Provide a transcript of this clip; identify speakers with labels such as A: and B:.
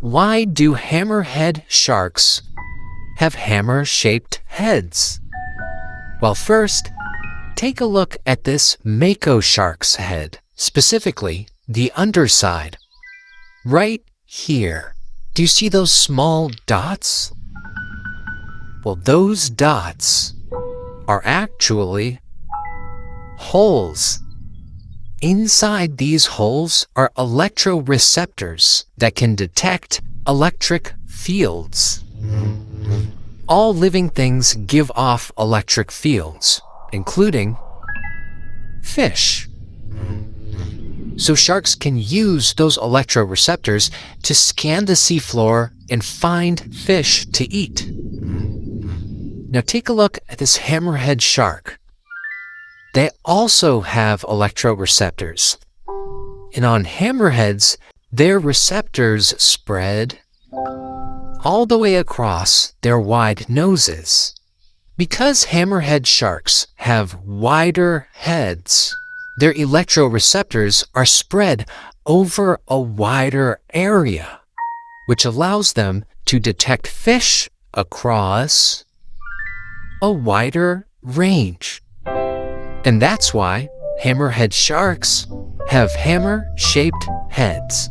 A: Why do hammerhead sharks have hammer-shaped heads? Well, first, take a look at this mako shark's head, specifically the underside. Right here. Do you see those small dots? Well, those dots are actually holes. Inside these holes are electroreceptors that can detect electric fields. All living things give off electric fields, including fish. So sharks can use those electroreceptors to scan the seafloor and find fish to eat. Now take a look at this hammerhead shark. They also have electroreceptors. And on hammerheads, their receptors spread all the way across their wide noses. Because hammerhead sharks have wider heads, their electroreceptors are spread over a wider area, which allows them to detect fish across a wider range. And that's why hammerhead sharks have hammer-shaped heads.